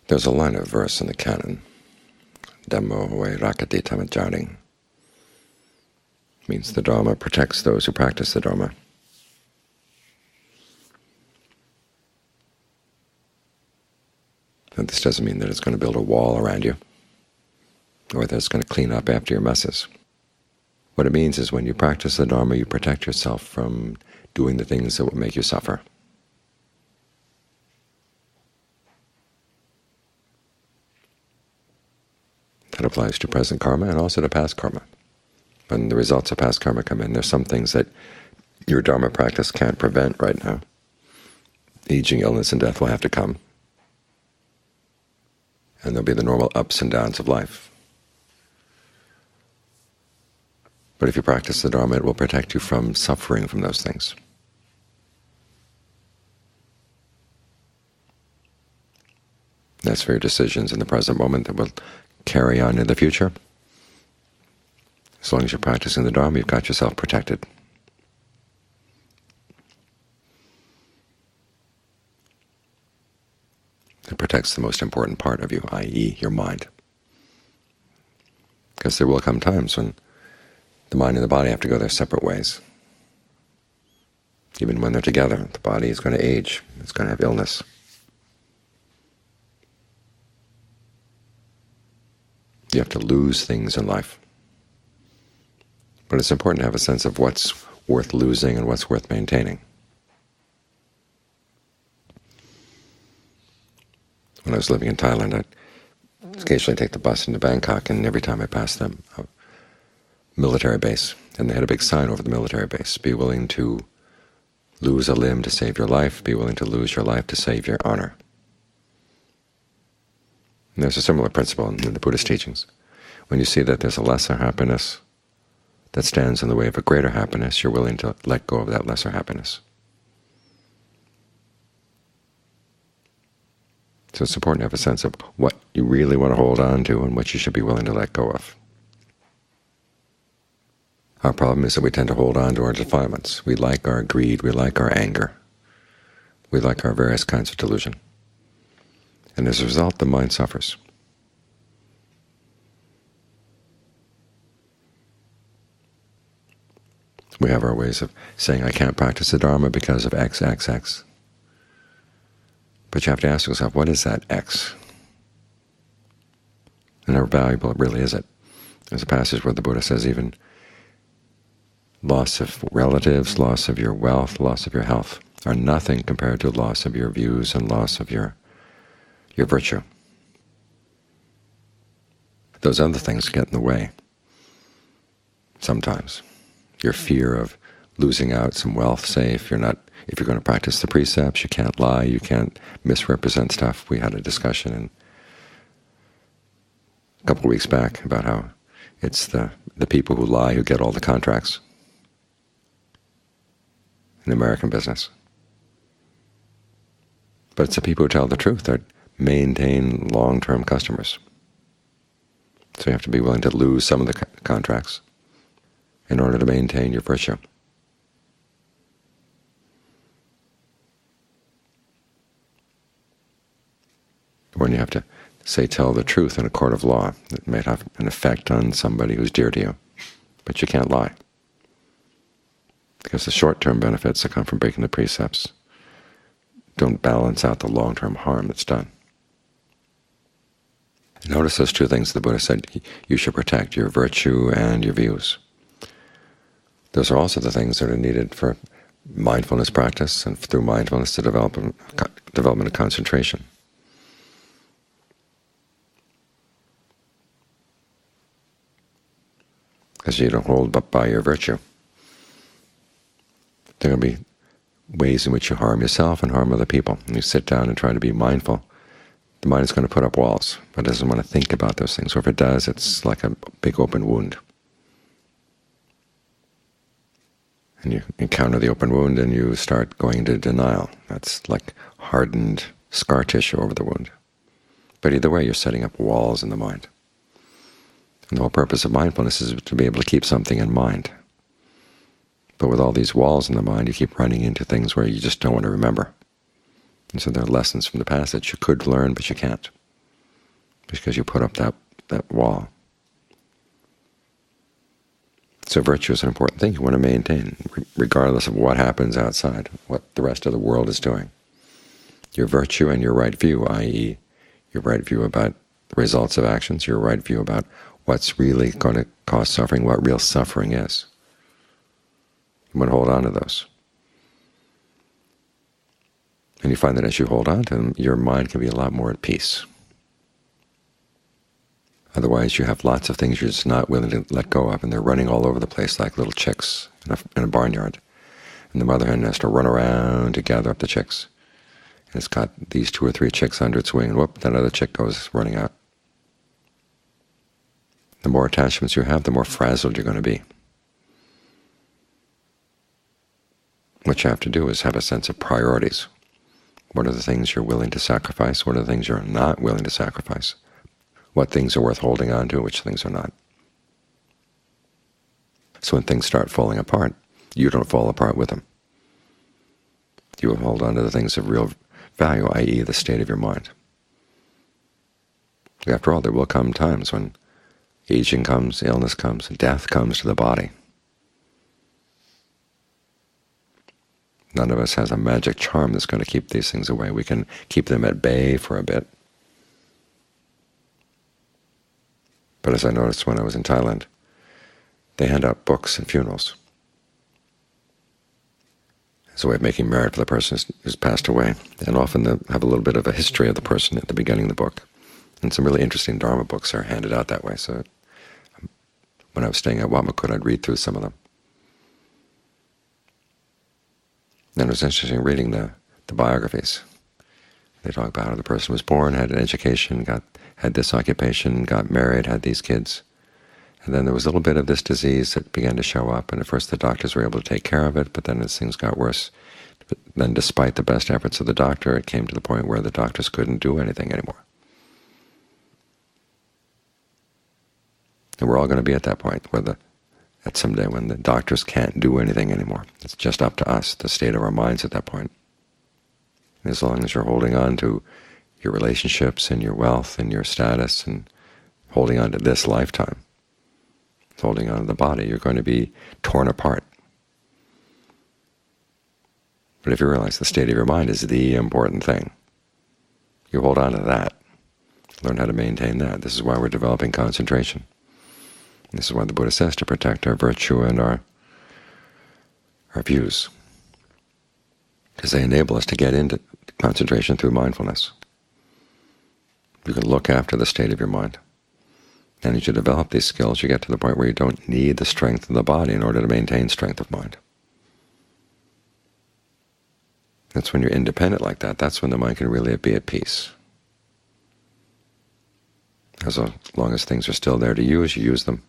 There's a line of verse in the canon, Dhammo we rakati tamajari. Means the Dharma protects those who practice the Dharma. And this doesn't mean that it's going to build a wall around you, or that it's going to clean up after your messes. What it means is when you practice the Dharma, you protect yourself from doing the things that will make you suffer. That applies to present karma and also to past karma. When the results of past karma come in, there's some things that your Dharma practice can't prevent right now. Aging, illness, and death will have to come. And there'll be the normal ups and downs of life. But if you practice the Dharma, it will protect you from suffering from those things. That's for your decisions in the present moment that will carry on in the future. As long as you're practicing the Dharma, you've got yourself protected. It protects the most important part of you, i.e. your mind. Because there will come times when the mind and the body have to go their separate ways. Even when they're together, the body is going to age, it's going to have illness. You have to lose things in life. But it's important to have a sense of what's worth losing and what's worth maintaining. When I was living in Thailand, I'd occasionally take the bus into Bangkok, and every time I passed them, a military base, and they had a big sign over the military base, be willing to lose a limb to save your life, be willing to lose your life to save your honor. And there's a similar principle in the Buddhist teachings. When you see that there's a lesser happiness that stands in the way of a greater happiness, you're willing to let go of that lesser happiness. So it's important to have a sense of what you really want to hold on to and what you should be willing to let go of. Our problem is that we tend to hold on to our defilements. We like our greed, we like our anger, we like our various kinds of delusion. And as a result, the mind suffers. We have our ways of saying, I can't practice the Dharma because of X, X, X. But you have to ask yourself, what is that X? And how valuable really is it? There's a passage where the Buddha says even loss of relatives, loss of your wealth, loss of your health are nothing compared to loss of your views and loss of your virtue. Those other things get in the way sometimes. Your fear of losing out some wealth, say if you're going to practice the precepts, you can't lie, you can't misrepresent stuff. We had a discussion a couple of weeks back about how it's the people who lie who get all the contracts in American business. But it's the people who tell the truth that maintain long-term customers. So you have to be willing to lose some of the contracts in order to maintain your virtue. When you have to, say, tell the truth in a court of law, it may have an effect on somebody who's dear to you, but you can't lie. Because the short-term benefits that come from breaking the precepts don't balance out the long-term harm that's done. Notice those two things the Buddha said you should protect, your virtue and your views. Those are also the things that are needed for mindfulness practice and through mindfulness to development of concentration. Because you don't hold up by your virtue. There are going to be ways in which you harm yourself and harm other people. And you sit down and try to be mindful, the mind is going to put up walls, but it doesn't want to think about those things. Or if it does, it's like a big open wound. And you encounter the open wound and you start going into denial. That's like hardened scar tissue over the wound. But either way, you're setting up walls in the mind. And the whole purpose of mindfulness is to be able to keep something in mind. But with all these walls in the mind, you keep running into things where you just don't want to remember. And so there are lessons from the past that you could learn, but you can't. because you put up that wall. So virtue is an important thing you want to maintain, regardless of what happens outside, what the rest of the world is doing. Your virtue and your right view, i.e. your right view about the results of actions, your right view about what's really going to cause suffering, what real suffering is. You want to hold on to those. And you find that as you hold on to them, your mind can be a lot more at peace. Otherwise, you have lots of things you're just not willing to let go of, and they're running all over the place like little chicks in a barnyard. And the mother hen has to run around to gather up the chicks. And it's got these 2 or 3 chicks under its wing, and whoop, that other chick goes running out. The more attachments you have, the more frazzled you're going to be. What you have to do is have a sense of priorities. What are the things you're willing to sacrifice? What are the things you're not willing to sacrifice? What things are worth holding on to, which things are not. So when things start falling apart, you don't fall apart with them. You will hold on to the things of real value, i.e. the state of your mind. After all, there will come times when aging comes, illness comes, death comes to the body. None of us has a magic charm that's going to keep these things away. We can keep them at bay for a bit. But as I noticed when I was in Thailand, they hand out books at funerals. It's a way of making merit for the person who's passed away. And often they have a little bit of a history of the person at the beginning of the book. And some really interesting Dharma books are handed out that way. So when I was staying at Wamakut, I'd read through some of them. And it was interesting reading the biographies. They talk about how the person was born, had an education, had this occupation, got married, had these kids. And then there was a little bit of this disease that began to show up, and at first the doctors were able to take care of it, but then as things got worse, then despite the best efforts of the doctor, it came to the point where the doctors couldn't do anything anymore. And we're all going to be at that point, at some day when the doctors can't do anything anymore. It's just up to us, the state of our minds at that point. And as long as you're holding on to your relationships and your wealth and your status and holding on to this lifetime, holding on to the body, you're going to be torn apart. But if you realize the state of your mind is the important thing, you hold on to that, learn how to maintain that. This is why we're developing concentration. This is why the Buddha says to protect our virtue and our views, because they enable us to get into concentration through mindfulness. You can look after the state of your mind. And as you develop these skills, you get to the point where you don't need the strength of the body in order to maintain strength of mind. That's when you're independent like that. That's when the mind can really be at peace. As long as things are still there to use, you use them.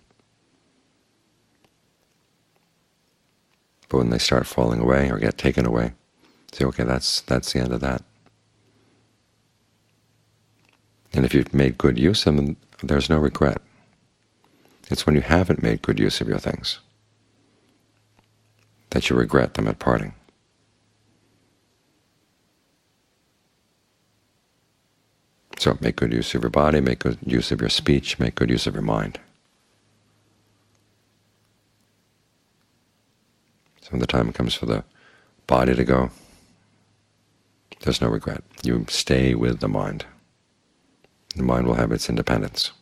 But when they start falling away or get taken away, say, okay, that's the end of that. And if you've made good use of them, there's no regret. It's when you haven't made good use of your things that you regret them at parting. So make good use of your body, make good use of your speech, make good use of your mind. So when the time comes for the body to go, there's no regret. You stay with the mind. The mind will have its independence.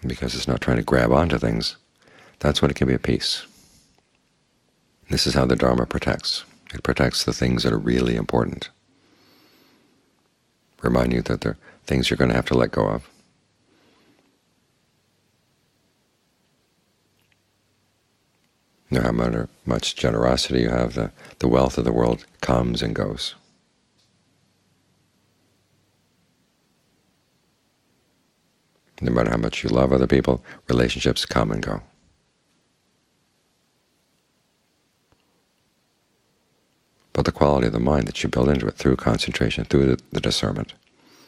And because it's not trying to grab onto things, that's when it can be at peace. This is how the Dharma protects. It protects the things that are really important. Remind you that they're things you're going to have to let go of. No matter how much generosity you have, the wealth of the world comes and goes. No matter how much you love other people, relationships come and go. But the quality of the mind that you build into it through concentration, through the discernment,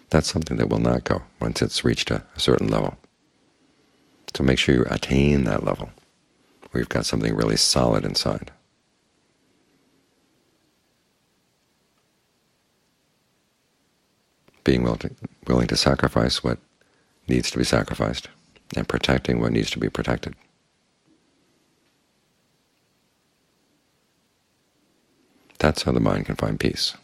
that's something that will not go once it's reached a certain level. So make sure you attain that level, where you've got something really solid inside. being willing to sacrifice what needs to be sacrificed and protecting what needs to be protected. That's how the mind can find peace.